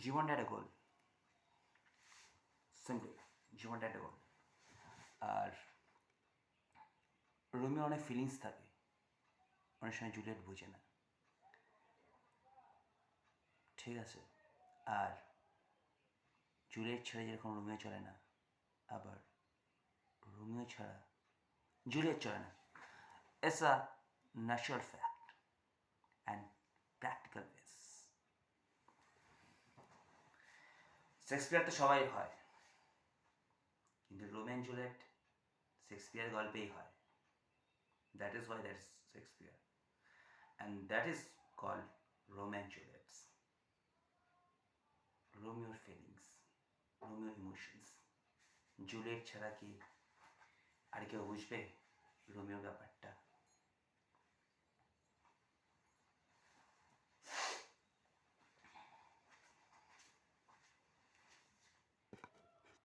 জীবনটা একটা গোল, সিম্পলি জীবনটা একটা গোল। আর রোমিওর অনেক ফিলিংস থাকে, অনেক সময় জুলিয়েট বুঝে না, ঠিক আছে। আর জুলিয়েট ছাড়া যেরকম রোমিও চলে না, আবার রোমিও ছাড়া জুলিয়েট চলে না। It's a natural fact and practical base. Shakespeare তো সবাই হয়, কিন্তু রোমিও অ্যান্ড জুলিয়েট শেক্সপিয়ার গল্পেই হয়। That is why that is Shakespeare, and that is called Romeo and Juliet's. রোমিওর ফিলিংস, রোমিওর ইমোশনস। জুলিয়েট ছাড়া কি আর কেউ বুঝবে রোমিওর ব্যাপারটা?